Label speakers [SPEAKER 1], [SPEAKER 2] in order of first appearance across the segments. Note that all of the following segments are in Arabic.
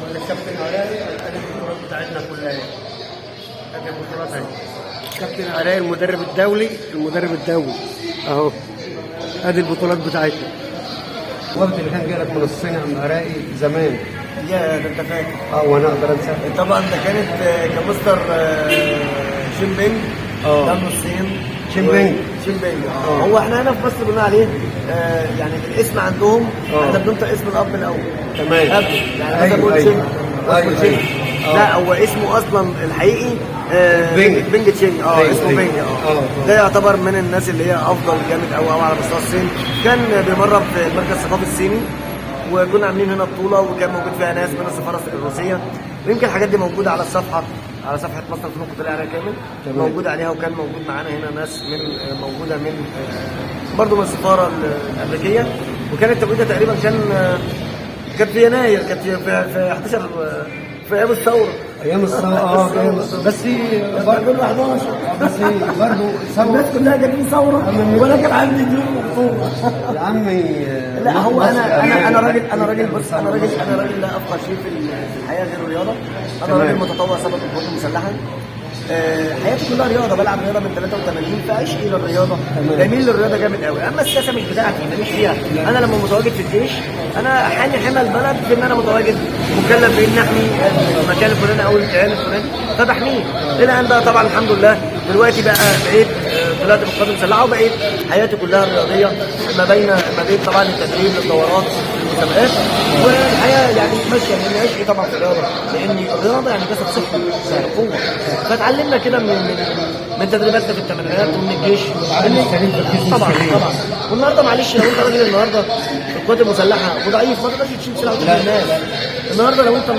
[SPEAKER 1] ولا الكابتن علاء ادي البطولات بتاعتنا كلها اهي. ادي البطولات اهي. الكابتن علاء المدرب الدولي اهو. ادي البطولات بتاعتنا. الوقت اللي كان جاي لك من الصين عند عراقي زمان.
[SPEAKER 2] يا ده انت فاكر.
[SPEAKER 1] وانا اقدر انسى.
[SPEAKER 2] طبعا ده كانت كمستر شيمبينج. ده من الصين. شيمبينج. هو احنا هنا في مصر بنقول عليه يعني الاسم عندهم احنا بننطق اسم الاب الاول.
[SPEAKER 1] تمام.
[SPEAKER 2] قبل يعني مثلا بنقول شينج. لا هو اسمه اصلا الحقيقي بينج تشينج. اسمه بينج. ده يعتبر من الناس اللي هي افضل جامد قوي على مستوى الصين. كان بيمرن في المركز الثقافي الصيني، وكنا عاملين هنا بطوله وكان موجود فيها ناس من السفاره الروسيه، ويمكن الحاجات دي موجوده على صفحه مصر الفنون القتاليه عليها كامل. موجود عليها، وكان موجود معانا هنا ناس موجوده من برضه من السفاره الامريكيه. وكانت التوقيت تقريبا كانت في يناير، كانت في 11 في ايام الثوره.
[SPEAKER 1] بس
[SPEAKER 2] برضه 11
[SPEAKER 1] بس برضه
[SPEAKER 2] الناس كلها جايين ثوره ولا كان عندي ضيوف بطوله.
[SPEAKER 1] يا عمي
[SPEAKER 2] لا هو انا راجل بص، انا راجل لا افقه شيء في الحياه غير الرياضه. انا راجل متطوع سبق القوات المسلحه. حياتي كلها رياضه، بلعب رياضه من 83 فعشقي للرياضه، بميل للرياضه جامد قوي. اما السياسه مش بتاعتي، ماليش فيها. انا لما متواجد في الجيش انا حامي حمى البلد بان انا متواجد مكلف بان احمي المكان الفلاني او الكيان الفلاني فبحميه. الى ان بقى طبعا الحمد لله دلوقتي بقى بقيت طلعت من القوات المسلحه، وبقيت حياتي كلها رياضيه ما بين طبعا التدريب للدورات المسابقات، والحياه يعني ماشيه. لان عشقي طبعا في الرياضه، لان الرياضه يعني جسد صحي قوه. فتعلمنا كده من تدريباتنا في التمرينات ومن الجيش. طبعا. والنهارده معلش لو انت راجل النهارده في القوات المسلحه وضعيف ما تقدرش تشيل سلاح وتشيل الناس. النهارده لو انت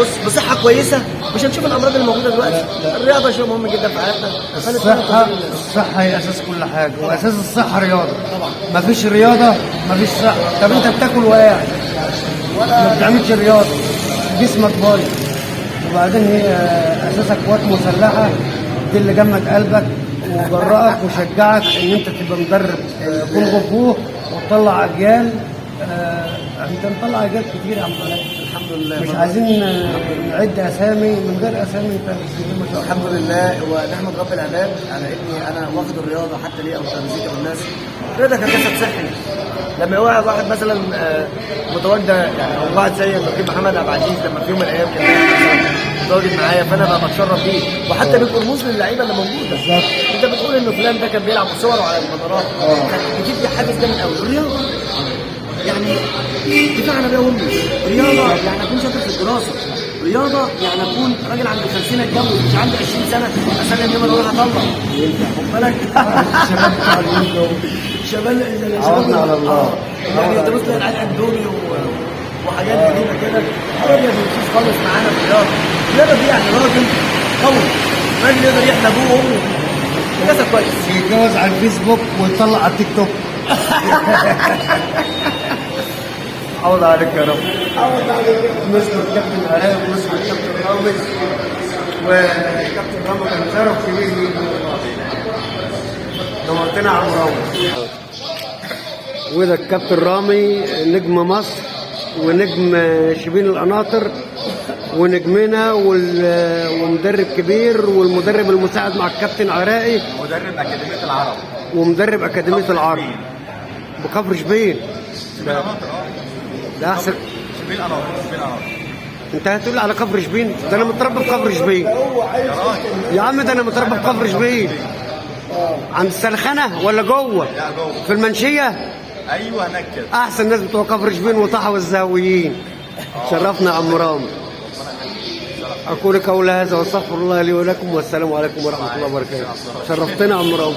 [SPEAKER 2] بص بصحه كويسه مش هنشوف الامراض اللي موجوده دلوقتي. الرياضه شيء مهم جدا في حياتنا.
[SPEAKER 1] الصحه هي اساس كل حاجه، واساس الصحه رياضه. مفيش رياضه مفيش صحه. طب انت بتاكل وقاعد ما بتعملش رياضه، جسمك بايظ. وبعدين هي اساسك قوات مسلحه، دي اللي جمد قلبك وجرأك وشجعك ان انت تبقى مدرب كونغ فو وتطلع اجيال. انت مطلع اجيال كتير يا عم علاء.
[SPEAKER 2] الحمد لله.
[SPEAKER 1] مش عايزين نعد اسامي من غير اسامي. انت
[SPEAKER 2] الحمد لله، ونحمد رب العباد على اني انا واخد الرياضه حتى ليه او تمزيكا والناس. الرياضه كانت جسد صحي. لما يقع واحد مثلا متواجد يعني، او واحد زي الدكتور محمد عبد العزيز لما في يوم من الايام كان متواجد معايا، فانا بقى بتشرف بيه. وحتى بالرموز للعيبه اللي موجوده.
[SPEAKER 1] بالظبط.
[SPEAKER 2] انت بتقول ان فلان ده كان بيلعب وصوره على المنارات، كانت بتدي حافز جامد قوي. الرياضه يعني دفاعنا بيها امي. رياضه يعني اكون شاطر في الدراسه. رياضه يعني اكون راجل عند 50 اتجوز، مش عندي 20 سنه اسلم اليوم اروح اطلق. خد بالك.
[SPEAKER 1] الشباب بتاع اليوم دول
[SPEAKER 2] شباب
[SPEAKER 1] على الله.
[SPEAKER 2] يعني انت بص تلاقي اندومي وحاجات جديده كده. الراجل ما خالص معانا في الرياضه. الرياضه دي يعني راجل قوي، راجل يقدر يحمي ابوه وامه. جسد كويس.
[SPEAKER 1] يتجوز على الفيسبوك ويطلع على التيك توك. عوض عليك يا رب.
[SPEAKER 2] عوض عليك.
[SPEAKER 1] نشكر الكابتن علاء ونشكر الكابتن رامي. والكابتن رامي كان شرف كبير لينا والله. نورتنا يا عم رامي. وده الكابتن رامي نجم مصر ونجم شبين القناطر ونجمنا ومدرب كبير، والمدرب المساعد مع الكابتن عراقي
[SPEAKER 3] مدرب أكاديمية العرب
[SPEAKER 1] ومدرب أكاديمية العرب بكفر شبين. ده احسن.
[SPEAKER 3] شبين قناطر.
[SPEAKER 1] انت هتقول على كفر شبين؟ ده انا متربى في كفر شبين يا عم. ده انا متربى في كفر شبين. عند السلخنه ولا جوه؟
[SPEAKER 3] لا جوه
[SPEAKER 1] في المنشيه.
[SPEAKER 3] ايوه هناك كده.
[SPEAKER 1] احسن ناس بتوع كفر شبين وطحا والزاويين. شرفنا يا عم رامي. اقول قولي هذا واستغفر الله لي ولكم، والسلام عليكم ورحمه الله وبركاته. شرفتنا يا عم رامي.